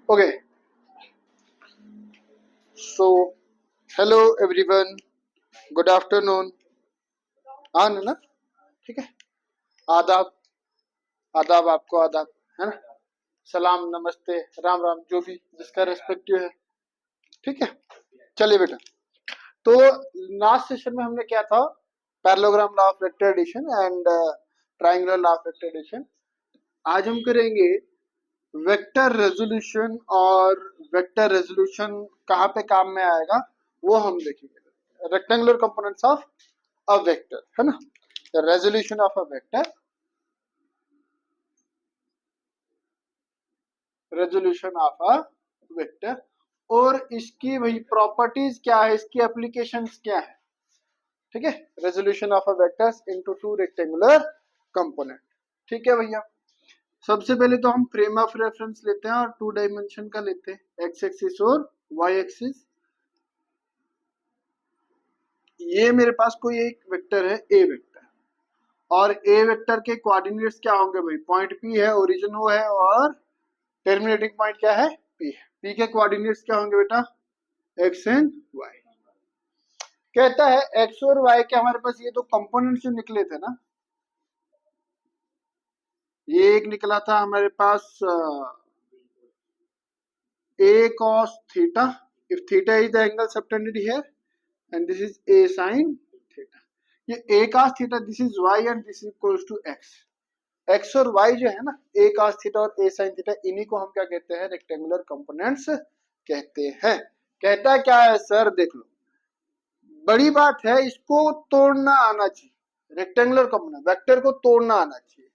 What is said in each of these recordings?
Okay, so hello everyone, good afternoon. हाँ ना, ठीक है। आदाब, आदाब आपको आदाब, है ना। सलाम, नमस्ते, राम राम, जो भी जिसका रेस्पेक्टिव है, ठीक है। चलिए बेटा, तो लास्ट सेशन में हमने क्या था, parallelogram law of vector addition and triangular law of vector addition. आज हम करेंगे वेक्टर रेजोल्यूशन, और वेक्टर रेजोल्यूशन कहाँ पे काम में आएगा वो हम देखेंगे। Rectangular components of a vector, है ना, the resolution of a vector, resolution of a vector, और इसकी भाई प्रॉपर्टीज क्या है, इसकी एप्लीकेशंस क्या है, ठीक है। Resolution of a vectors into two rectangular component, ठीक है भैया। सबसे पहले तो हम फ्रेम ऑफ रेफरेंस लेते हैं और टू डायमेंशन का लेते हैं, एक्स एक्सिस और वाई एक्सिस। ये मेरे पास कोई एक वेक्टर है, ए वेक्टर, और ए वेक्टर के कोऑर्डिनेट्स क्या होंगे भाई, पॉइंट पी है, ओरिजिन वो है, और टर्मिनेटिंग पॉइंट क्या है, पी है। पी के कोऑर्डिनेट्स क्या होंगे बेटा, एक्स एंड वाई। कहता है एक्स और वाई के हमारे पास ये दो कंपोनेंट्स जो निकले थे ना, ये एक निकला था हमारे पास a cos theta if theta is the angle subtended here and this is a sin theta. ये a cos theta this is y and this is equals to x. x और y जो है ना, a cos theta और a sin theta, इन्हीं को हम क्या कहते हैं, रेक्टेंगुलर कंपोनेंट्स कहते हैं। कहता है क्या है सर, देख लो, बड़ी बात है, इसको तोड़ना आना चाहिए। रेक्टेंगुलर कंपोनेंट वेक्टर को तोड़ना आना चाहिए।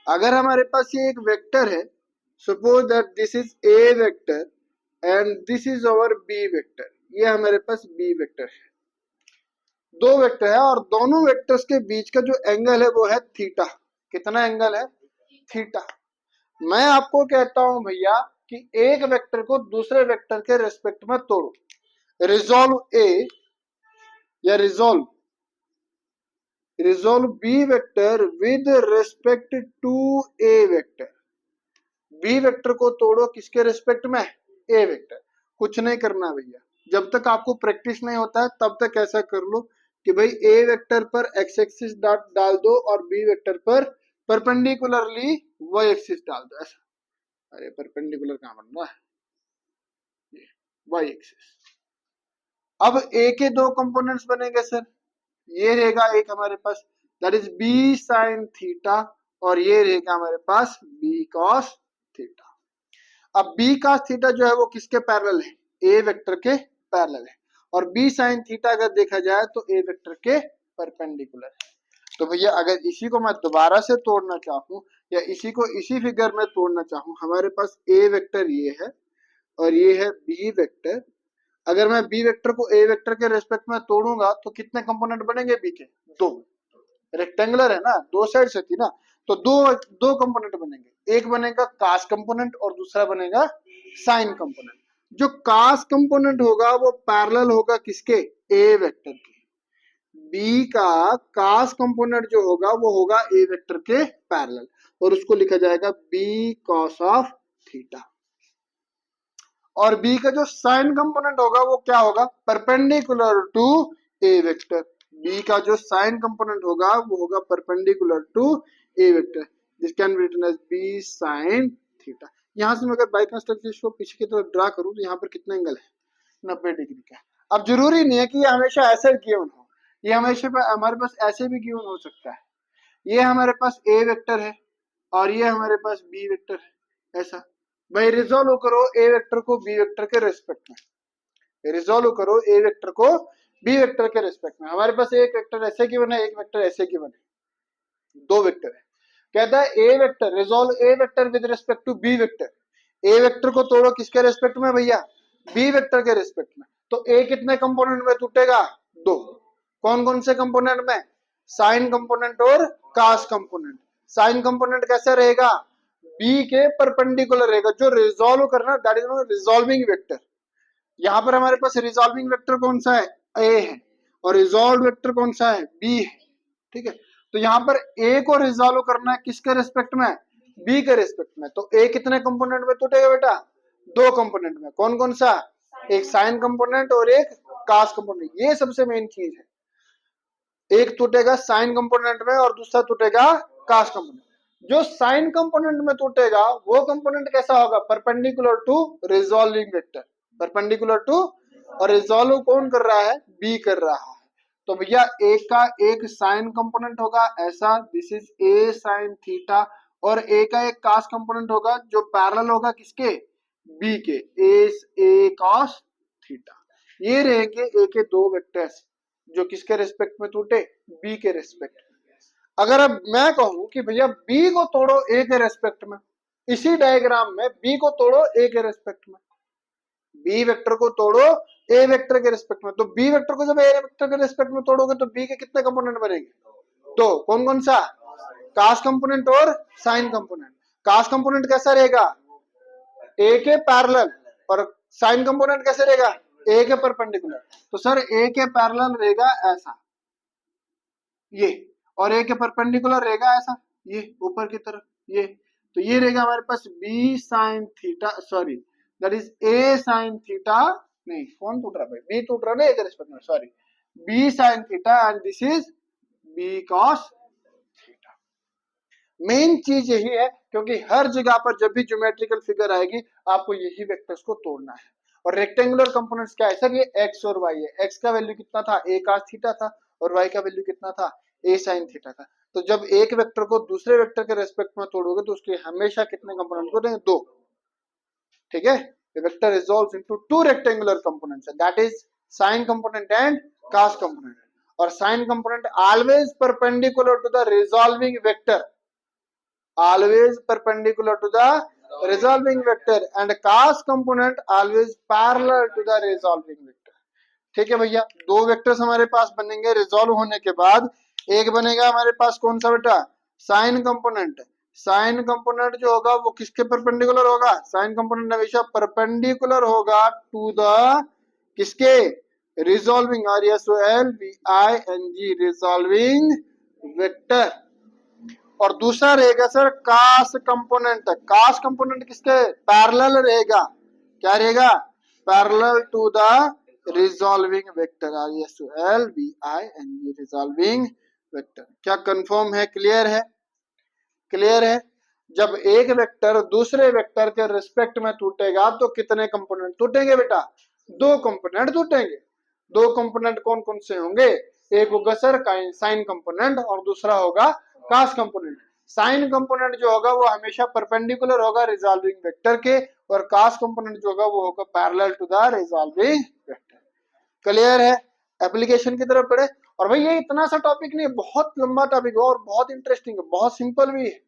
अगर हमारे पास ये एक वेक्टर है, suppose that this is a vector and this is our B vector, ये हमारे पास बी वेक्टर है, दो वेक्टर है, और दोनों वेक्टर्स के बीच का जो एंगल है वो है थीटा। कितना एंगल है, थीटा। मैं आपको कहता हूं भैया कि एक वेक्टर को दूसरे वेक्टर के रेस्पेक्ट में तोड़ो, रिजॉल्व ए या resolve B vector with respect to A vector. B vector को तोड़ो किसके रेस्पेक्ट में, ए वेक्टर। कुछ नहीं करना भैया, जब तक आपको प्रैक्टिस नहीं होता है तब तक ऐसा कर लो कि भाई ए वेक्टर पर एक्स एक्सिस डॉट डाल दो और बी वेक्टर पर परपेंडिकुलरली वाई एक्सिस डाल दो, ऐसा। अरे परपेंडिकुलर कहां बन रहा है, वाई एक्सिस। अब ए के दो कंपोनेंट्स बनेंगे सर, ये रहेगा एक हमारे पास that is B sine theta, और ये रहेगा हमारे पास बी कॉस थीटा। अब बी कॉस थीटा जो है वो किसके पैरेलल है, ए वेक्टर के पैरेलल है, और बी साइन थीटा अगर देखा जाए तो ए वेक्टर के परपेंडिकुलर है। तो भैया अगर इसी को मैं दोबारा से तोड़ना चाहूं या इसी को इसी फिगर में तोड़ना चाहूं, हमारे पास ए वेक्टर ये है और ये है बी वेक्टर। अगर मैं बी वेक्टर को ए वेक्टर के रेस्पेक्ट में तोड़ूंगा तो कितने कंपोनेंट बनेंगे बी के, दो। रेक्टेंगुलर है ना, दो साइड से थी ना, तो दो कंपोनेंट बनेंगे, एक बनेगा कास कंपोनेंट और दूसरा बनेगा साइन कंपोनेंट। जो कास कंपोनेंट होगा वो पैरेलल होगा किसके, ए वेक्टर के। बी का कास कंपोनेंट जो होगा वो होगा ए वेक्टर के पैरेलल, और उसको लिखा जाएगा बी कॉस ऑफ थीटा। और बी का जो साइन कंपोनेंट होगा वो क्या होगा, perpendicular to A vector. B का जो साइन कंपोनेंट होगा वो होगा perpendicular to A vector, this can be written as B sine theta. यहां से मैं अगर बाई कंस्ट्रक्ट इसको पीछे की तरफ ड्रा करूं तो यहाँ पर कितना एंगल है, 90 डिग्री का। अब जरूरी नहीं है कि ये हमेशा ऐसे गिवन हो, ये हमेशा हमारे पास ऐसे भी गिवन हो सकता है। ये हमारे पास ए वेक्टर है और ये हमारे पास बी वेक्टर है, ऐसा। भाई रिजोल्व करो ए वेक्टर को बी वेक्टर के रेस्पेक्ट में, रिजोल्व करो ए वेक्टर को बी वेक्टर के रेस्पेक्ट में। हमारे पास एक वेक्टर ऐसे गिवन है, एक वेक्टर ऐसे गिवन है, दो वेक्टर है। कहता है A vector, resolve A vector with respect to B vector. A vector को तोड़ो किसके रेस्पेक्ट में भैया, बी वेक्टर के रेस्पेक्ट में। तो ए कितने कंपोनेंट में टूटेगा, दो। कौन कौन से कंपोनेंट में, साइन कंपोनेंट और कास कंपोनेंट। साइन कंपोनेंट कैसे रहेगा, बी के परपेंडिकुलर रहेगा। जो रिजोल्व करना दैट इज रिजॉल्विंग वेक्टर। यहाँ पर हमारे पास रिजॉल्विंग वेक्टर कौन सा है, ए है, और रिजॉल्व वेक्टर कौन सा है, बी है, ठीक है। तो यहाँ पर ए को रिजॉल्व करना है किसके रेस्पेक्ट में, बी के रेस्पेक्ट में। तो ए कितने कंपोनेंट में टूटेगा बेटा, दो कंपोनेंट में। कौन कौन सा? एक साइन कंपोनेंट और एक कास कंपोनेंट। ये सबसे मेन चीज है। एक टूटेगा साइन कंपोनेंट में और दूसरा टूटेगा कास कंपोनेंट। जो साइन कंपोनेंट में टूटेगा वो कंपोनेंट कैसा होगा? Perpendicular to resolving vector. Perpendicular to, और रिजॉल्व कौन कर रहा है? बी कर रहा है। तो भैया ए का एक साइन कंपोनेंट होगा ऐसा, this is A sine theta, और ए का एक कास कंपोनेंट होगा जो पैरेलल होगा किसके? बी के, ए कॉस थीटा। ये रहेंगे ए के दो वेक्टर्स जो किसके रेस्पेक्ट में टूटे? बी के रेस्पेक्ट में। अगर अब मैं कहूं कि भैया बी को तोड़ो ए के रेस्पेक्ट में, इसी डायग्राम में बी को तोड़ो ए के रेस्पेक्ट में, बी वेक्टर को तोड़ो ए वेक्टर के रेस्पेक्ट में, तो बी वेक्टर को जब ए वेक्टर के रेस्पेक्ट में तोड़ोगे तो बी के कितने कंपोनेंट बनेंगे? दो। कौन कौन सा? कास कंपोनेंट और साइन कंपोनेंट। कास कंपोनेंट कैसा रहेगा? ए के पैरेलल, और साइन कंपोनेंट कैसे रहेगा? ए के परपेंडिकुलर। तो सर ए के पैरेलल रहेगा ऐसा, ये, और ए के परपेंडिकुलर रहेगा ऐसा, ये ऊपर की तरफ, ये। तो ये रहेगा हमारे पास B sine theta, sorry that is A sine theta, नहीं कौन टूट रहा भाई? बी टूट रहा ना ए के रिस्पेक्ट में, sorry, B sine theta and this is B cos theta. Main चीज यही है, क्योंकि हर जगह पर जब भी ज्योमेट्रिकल फिगर आएगी आपको यही वेक्टर्स को तोड़ना है। और रेक्टेंगुलर कंपोनेंट्स क्या है सर? ये एक्स और वाई है। एक्स का वैल्यू कितना था? ए कॉस थीटा था, और वाई का वैल्यू कितना था? ए साइन थीटा था। तो जब एक वेक्टर को दूसरे वेक्टर के रेस्पेक्ट में तोड़ोगे तो उसके हमेशा कितने कंपोनेंट को देंगे? दो। ठीक है, the vector resolves into two rectangular components, and that is sine component and cos component. और sine component always perpendicular to the resolving vector, always perpendicular to the resolving vector, and cos component always parallel to the resolving vector. ठीक है भैया, दो vectors हमारे पास बनेंगे resolve होने के बाद। एक बनेगा हमारे पास कौन सा बेटा? Sign component. साइन कंपोनेंट जो होगा वो किसके परपेंडिकुलर होगा? साइन कंपोनेंट हमेशा परपेंडिकुलर होगा टू द किसके? Resolving, R S O L V I N G, resolving vector. और दूसरा रहेगा sir cos component. Cos component किसके? पैरेलल रहेगा। क्या रहेगा? Parallel to the resolving vector, R S O L V I N G, resolving vector. क्या confirm है? Clear है? क्लियर है? जब एक वेक्टर दूसरे वेक्टर के रिस्पेक्ट में टूटेगा तो कितने कंपोनेंट टूटेंगे बेटा? दो कंपोनेंट टूटेंगे। दो कंपोनेंट कौन कौन से होंगे? एक होगा सर साइन कंपोनेंट और दूसरा होगा कास कंपोनेंट। साइन कंपोनेंट जो होगा वो हमेशा परपेंडिकुलर होगा रिजॉल्विंग वेक्टर के, और कास कंपोनेंट जो होगा वो होगा parallel to the resolving vector. Clear है? एप्लीकेशन की तरफ बढ़े। और भाई ये इतना सा टॉपिक नहीं है, बहुत लंबा टॉपिक है और बहुत इंटरेस्टिंग है, बहुत सिंपल भी है।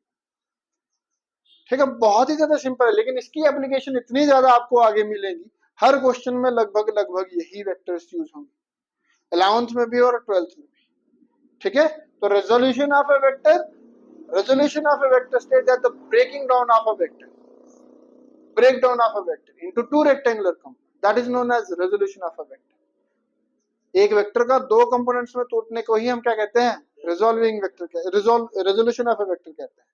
ठीक है, बहुत ही ज्यादा सिंपल है, लेकिन इसकी एप्लीकेशन इतनी ज्यादा आपको आगे मिलेगी। हर क्वेश्चन में लगभग लगभग यही वेक्टर्स यूज होंगे, 11th में भी और 12th में भी। ठीक है, तो resolution of a vector, resolution of a vector state that the breaking down of a vector, breakdown of a vector into two rectangular components, that is known as resolution of a vector। एक vector का दो components में टूटने को ही हम क्या कहते हैं? Resolving vector, resolution of a vector कहते हैं।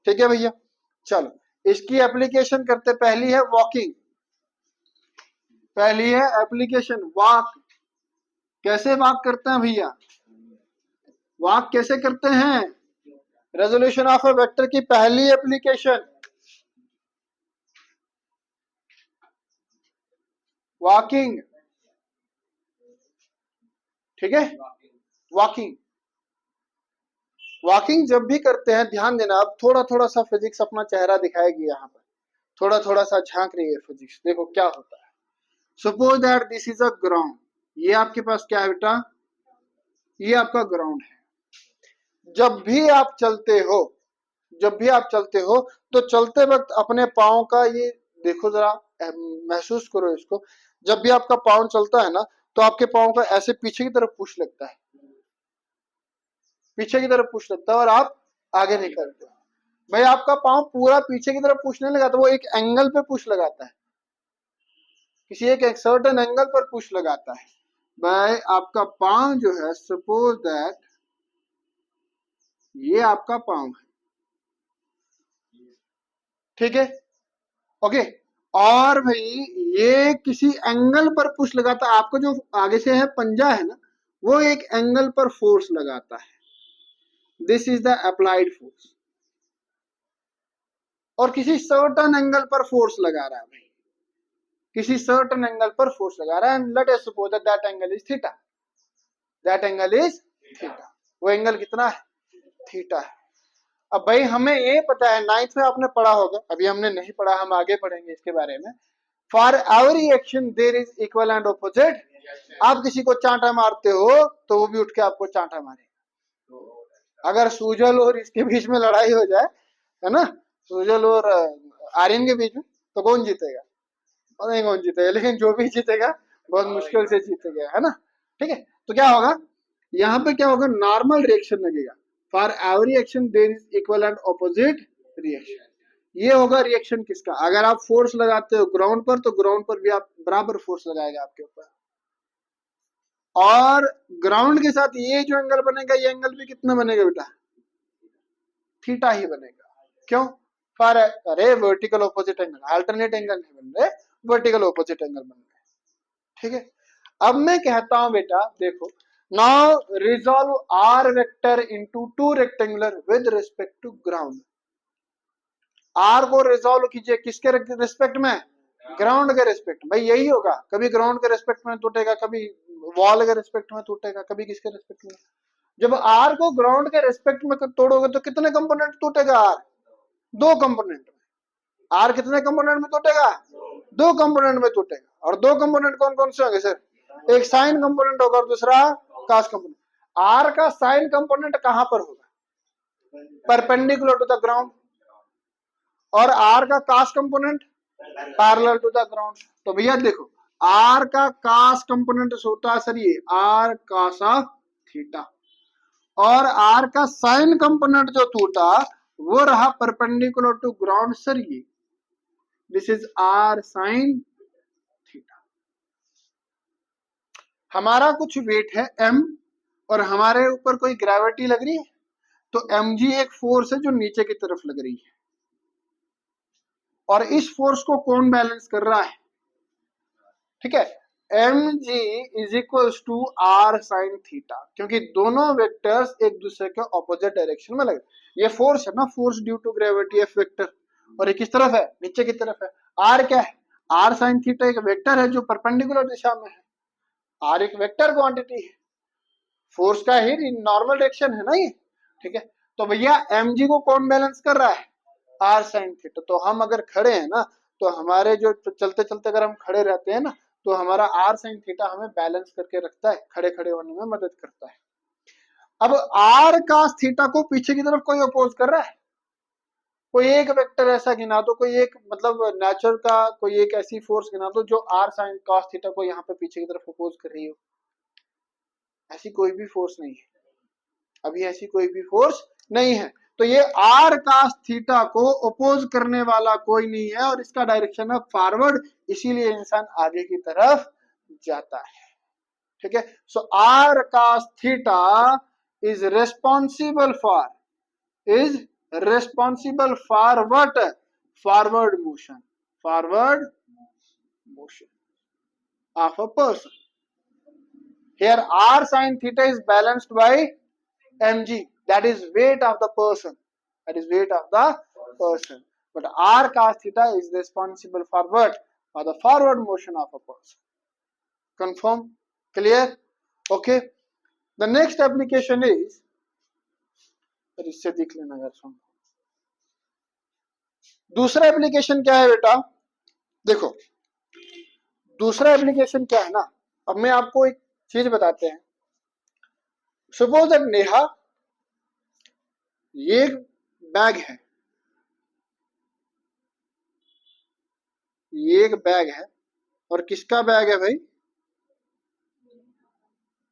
ठीक है भैया, चलो इसकी एप्लीकेशन करते। पहली है वॉकिंग, पहली है एप्लीकेशन वॉक। कैसे वॉक करते हैं भैया? वॉक कैसे करते हैं? रेजोल्यूशन ऑफ ए वेक्टर की पहली एप्लीकेशन वॉकिंग। ठीक है, वॉकिंग। वॉकिंग जब भी करते हैं ध्यान देना, अब थोड़ा थोड़ा सा फिजिक्स अपना चेहरा दिखाएगी यहाँ पर, थोड़ा थोड़ा सा झांक रही है फिजिक्स। देखो क्या होता है। Suppose that this is a ground, ये आपके पास क्या है बेटा? ये आपका ग्राउंड है। जब भी आप चलते हो, जब भी आप चलते हो तो चलते वक्त अपने पाँव का ये देखो जरा, महसूस करो इसको। जब भी आपका पाँव चलता है ना तो आपके पाँव का ऐसे पीछे की तरफ पुश लगता है, पीछे की तरफ पुश लगता है और आप आगे निकलते हो। भाई आपका पाँव पूरा पीछे की तरफ पुश नहीं लगाता, वो एक एंगल पे पुश लगाता है, किसी एक सर्टेन एंगल पर पुश लगाता है। भाई आपका पाँव जो है, सपोज दैट ये आपका पाँव है, ठीक है, ओके। और भाई ये किसी एंगल पर पुश लगाता है, आपको जो आगे से है पंजा है ना, वो एक एंगल पर फोर्स लगाता है, this is the applied force. और किसी सर्टन एंगल पर फोर्स लगा रहा है भाई, किसी सर्टन एंगल पर फोर्स लगा रहा है, and let us suppose that angle is theta, that angle is theta. वो एंगल कितना है? थीटा है। अब भाई हमें ये पता है, नाइन्थ में आपने पढ़ा होगा, अभी हमने नहीं पढ़ा, हम आगे पढ़ेंगे इसके बारे में। For every action there is equal and opposite. आप किसी को चांटा मारते हो तो वो भी उठ के आपको चांटा मारेगा। अगर सूजल और इसके बीच में लड़ाई हो जाए, है ना, सूजल और आर्यन के बीच में, तो कौन जीतेगा? पता नहीं कौन जीतेगा, लेकिन जो भी जीतेगा बहुत मुश्किल से जीतेगा, है ना। ठीक है, तो क्या होगा यहाँ पे, क्या होगा, नॉर्मल रिएक्शन लगेगा। For every action there is equal and opposite reaction. ये होगा रिएक्शन किसका? अगर आप फोर्स लगाते हो ग्राउंड पर, तो ग्राउंड पर भी आप बराबर फोर्स लगाएगा आपके ऊपर। और ग्राउंड के साथ ये जो एंगल बनेगा, ये एंगल भी कितना बनेगा बेटा? थीटा ही बनेगा। क्यों? फॉर अरे vertical opposite angle, alternate angle नहीं बन रहे, वर्टिकल ऑपोजिट एंगल बन रहे। ठीक है, अब मैं कहता हूं बेटा देखो, now resolve R vector into two rectangular with respect to ground. R को रिजॉल्व कीजिए किसके रिस्पेक्ट में? ग्राउंड के रिस्पेक्ट। भाई यही होगा, कभी ग्राउंड के रिस्पेक्ट में टूटेगा, कभी वॉल के रिस्पेक्ट में टूटेगा, कभी किसके रिस्पेक्ट में। जब आर को ग्राउंड के रिस्पेक्ट में तोड़ोगे तो कितने कंपोनेंट टूटेगा? आर दो कंपोनेंट में। आर कितने कंपोनेंट में टूटेगा? दो कंपोनेंट में टूटेगा। और दो कंपोनेंट कौन कौन से होंगे सर? एक साइन कंपोनेंट होगा और दूसरा कास कंपोनेंट। आर का साइन कंपोनेंट कहां पर होगा? Perpendicular to the ground. और आर का cos component parallel to the ground. तो भैया देखो, आर का कास कंपोनेंट होता है सर ये आर कास ऑफ थीटा, और आर का साइन कंपोनेंट जो टूटा वो रहा परपेंडिकुलर टू ग्राउंड सर ये, this is R sine theta. हमारा कुछ वेट है m, और हमारे ऊपर कोई ग्रेविटी लग रही है, तो mg एक फोर्स है जो नीचे की तरफ लग रही है, और इस फोर्स को कौन बैलेंस कर रहा है? ठीक है, mg is equals to R sine theta, क्योंकि दोनों वेक्टर्स एक दूसरे के ऑपोजिट डायरेक्शन में लगे। ये फोर्स है ना, force due to gravity F vector, और ये किस तरफ है? नीचे की तरफ है। आर क्या है? आर साइन थीटा एक वेक्टर है जो परपेंडिकुलर दिशा में है। आर एक वेक्टर क्वांटिटी है, फोर्स का ही नॉर्मल डायरेक्शन है ना ये। ठीक है, तो भैया mg को कौन बैलेंस कर रहा है? R sine theta. तो हम अगर खड़े हैं ना, तो हमारे जो चलते चलते अगर हम खड़े रहते हैं ना, तो हमारा आर साइन थीटा हमें बैलेंस करके रखता है, खड़े खड़े होने में मदद करता है। अब आर कास थीटा को पीछे की तरफ कोई अपोज कर रहा है? कोई एक वेक्टर ऐसा गिना दो, कोई एक मतलब नेचर का कोई एक ऐसी फोर्स गिना दो जो आर साइन कास थीटा को यहाँ पे पीछे की तरफ अपोज कर रही हो। ऐसी कोई भी फोर्स नहीं है, अभी ऐसी कोई भी फोर्स नहीं है। तो ये आर कास थीटा को अपोज करने वाला कोई नहीं है, और इसका डायरेक्शन है फॉरवर्ड, इसीलिए इंसान आगे की तरफ जाता है। ठीक है, so R cos theta is responsible for what? Forward motion, forward motion of a person. Here r sin theta is balanced by mg, that is weight of the person, that is weight of the person. But r cos theta is responsible for what? For the forward motion of a person. Confirm? Clear? Okay. The next application is, इससे देख लेना यार, सुन। दूसरा application क्या है बेटा? देखो दूसरा एप्लीकेशन क्या है ना, अब मैं आपको एक चीज बताते हैं। सपोज दैट नेहा, ये बैग है, ये एक बैग है, और किसका बैग है भाई?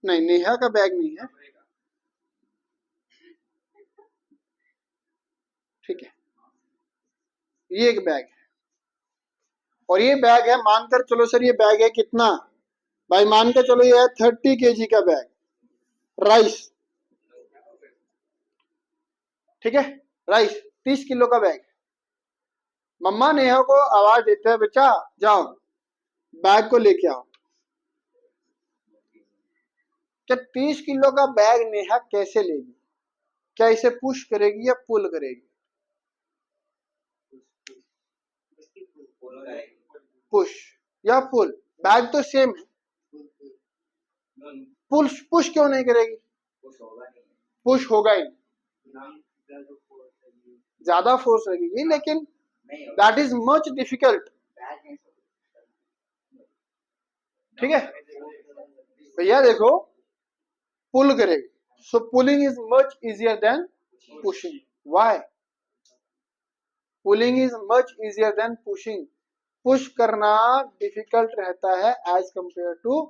नहीं, नेहा का बैग नहीं है। ठीक है, ये एक बैग है, और ये बैग है, मानकर चलो सर ये बैग है कितना भाई? मान के चलो ये है 30 kg का बैग राइस। ठीक है, राइस 30 किलो का बैग। मम्मा नेहा को आवाज देते हैं, बच्चा जाओ बैग को लेके आओ। क्या 30 किलो का बैग नेहा कैसे लेगी? क्या इसे पुश करेगी या पुल करेगी? पुश या पुल, बैग तो सेम है। पुश पुश क्यों नहीं करेगी? पुश होगा ही, ज्यादा फोर्स लगेगी, लेकिन दैट इज मच डिफिकल्ट। ठीक है भैया, देखो पुल करेगी, so pulling is much easier than pushing. Why? Pulling is much easier than pushing. Push करना डिफिकल्ट रहता है एज कंपेयर टू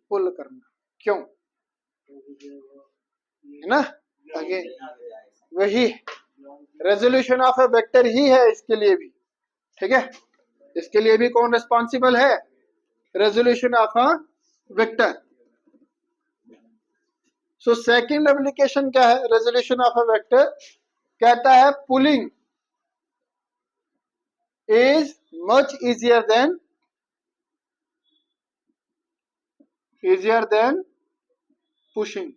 पुल करना। क्यों? है ना? अगेन वही रेजोल्यूशन ऑफ ए वेक्टर ही है इसके लिए भी। ठीक है, इसके लिए भी कौन रिस्पॉन्सिबल है? Resolution of a vector. So second application क्या है रेजोल्यूशन ऑफ अ वेक्टर? कहता है pulling is much easier than pushing।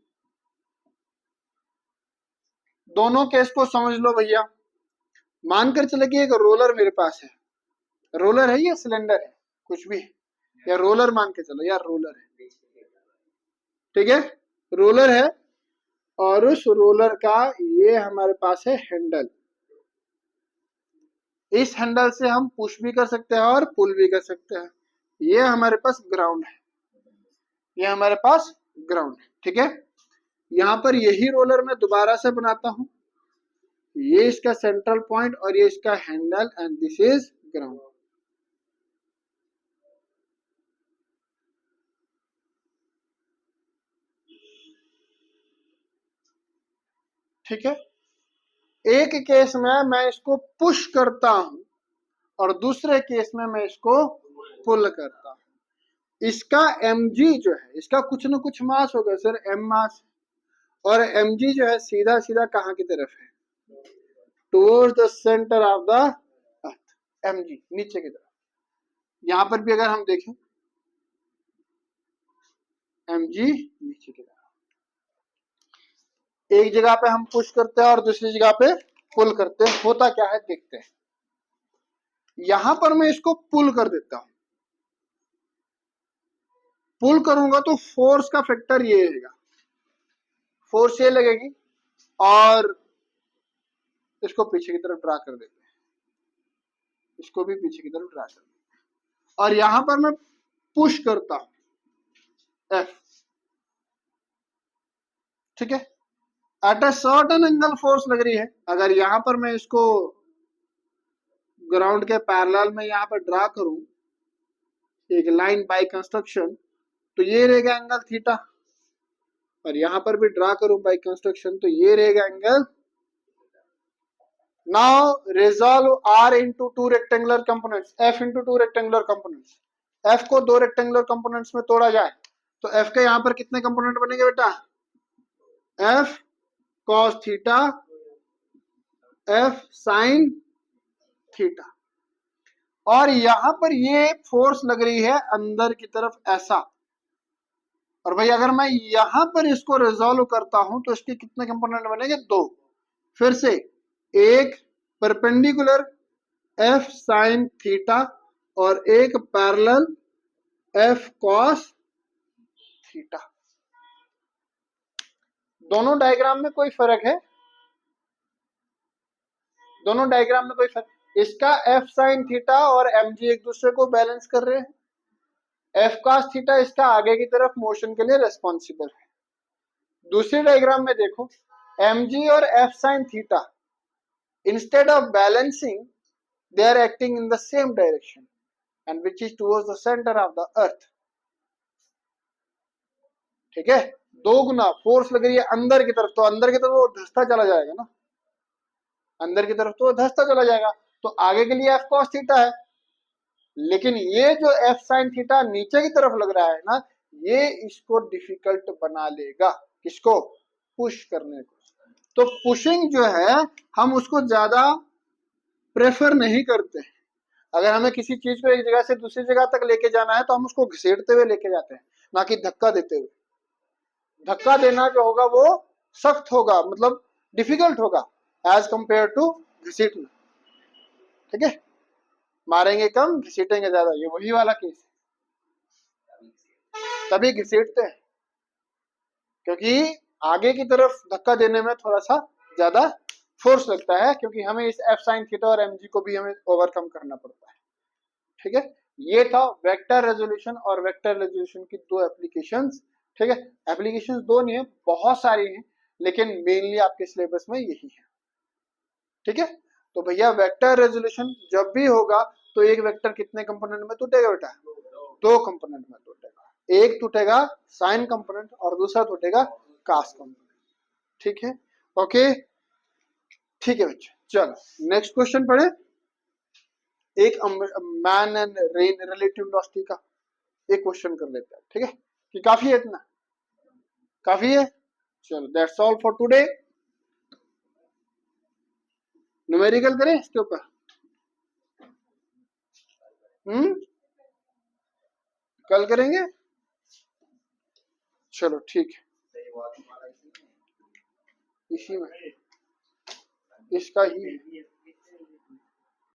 दोनों केस को समझ लो भैया। मानकर चले कि एक रोलर मेरे पास है, रोलर है या सिलेंडर है, कुछ भी है, या रोलर मान के चलो यार, रोलर है। ठीक है, रोलर है और उस रोलर का ये हमारे पास है हैंडल। इस हैंडल से हम पुश भी कर सकते हैं और पुल भी कर सकते हैं। ये हमारे पास ग्राउंड है, ये हमारे पास ग्राउंड है। ठीक है, यहां पर यही रोलर मैं दोबारा से बनाता हूं, ये इसका सेंट्रल पॉइंट और ये इसका handle, and this is ground. ठीक है, एक केस में मैं इसको पुश करता हूं और दूसरे केस में मैं इसको पुल करता हूं। इसका mg जो है, इसका कुछ न कुछ मास होगा सर, m मास, और mg जो है सीधा सीधा कहां की तरफ है? Towards the centre of the earth. mg नीचे की तरफ। यहां पर भी अगर हम देखें mg नीचे की तरफ। एक जगह पे हम पुश करते हैं और दूसरी जगह पे पुल करते हैं, होता क्या है देखते हैं। यहां पर मैं इसको पुल कर देता हूं, पुल करूंगा तो फोर्स का फैक्टर ये रहेगा, फोर्स ये लगेगी और इसको पीछे की तरफ ड्रा कर देते हैं, इसको भी पीछे की तरफ ड्रा कर देते हैं। और यहां पर मैं पुश करता हूं F। ठीक है, at a certain angle force लग रही है। अगर यहां पर मैं इसको ग्राउंड के पैरेलल में यहां पर ड्रा करूं एक लाइन बाय कंस्ट्रक्शन, तो ये रहेगा एंगल थीटा, और यहां पर भी ड्रा करूं बाय कंस्ट्रक्शन तो ये रहेगा angle. Now resolve R into two rectangular components, F into two rectangular components. F को दो रेक्टेंगुलर कंपोनेंट्स में तोड़ा जाए तो F के यहां पर कितने कंपोनेंट बनेंगे बेटा? F cos theta, F sin theta. और यहां पर ये फोर्स लग रही है अंदर की तरफ ऐसा, और भाई अगर मैं यहां पर इसको रिजॉल्व करता हूं तो इसके कितने कंपोनेंट बनेंगे? दो। फिर से एक परपेंडिकुलर F sin थीटा और एक पैरेलल F cos थीटा। दोनों डायग्राम में कोई फर्क है? दोनों डायग्राम में कोई फर्क? इसका F sin थीटा और mg एक दूसरे को बैलेंस कर रहे हैं, F cos थीटा इसका आगे की तरफ मोशन के लिए रेस्पॉन्सिबल है। दूसरी डायग्राम में देखो, mg और F sin theta instead of balancing they are acting in the same direction and which is towards the center of the earth। ठीक है, दो गुना फोर्स लग रही है अंदर की तरफ, तो अंदर की तरफ वो धंसता चला जाएगा ना, अंदर की तरफ तो धंसता चला जाएगा, तो आगे के लिए F cos थीटा है, लेकिन ये जो F sin थीटा नीचे की तरफ लग रहा है ना, ये इसको डिफिकल्ट बना लेगा। किसको? पुश करने को। तो पुशिंग जो है हम उसको ज्यादा प्रेफर नहीं करते, अगर हमें किसी चीज को एक जगह से दूसरी जगह तक लेके जाना है तो हम उसको घसीटते हुए लेके जाते हैं, ना कि धक्का देते हुए। धक्का देना जो होगा वो सख्त होगा, मतलब डिफिकल्ट होगा एज कंपेयर टू घसीटना। ठीक है, मारेंगे कम घसीटेंगे ज्यादा, ये वही वाला केस है। तभी घसीटते हैं क्योंकि आगे की तरफ धक्का देने में थोड़ा सा ज्यादा फोर्स लगता है, क्योंकि हमें इस एफ साइन थीटा और mg को भी हमें ओवरकम करना पड़ता है। ठीक है, ये था वेक्टर रेजोल्यूशन और वेक्टर रेजोल्यूशन की दो एप्लीकेशंस। ठीक है, एप्लीकेशंस दो नहीं है, बहुत सारी हैं, लेकिन मेनली आपके सिलेबस में यही है। ठीक है, तो भैया वेक्टर रेजोल्यूशन जब भी होगा तो एक वेक्टर कितने कंपोनेंट में टूटेगा बेटा? दो कंपोनेंट में टूटेगा, एक टूटेगा साइन कंपोनेंट और दूसरा टूटेगा कास कंपोनेंट। ठीक है, ओके, ठीक है बच्चे, चलो नेक्स्ट क्वेश्चन पढ़े। एक man and rain relative velocity का एक क्वेश्चन कर लेते हैं। ठीक है, कि काफी है इतना? काफी है, चलो that's all for today. Numerical करें इसके ऊपर? कल करेंगे, चलो ठीक है, इसी में इसका ही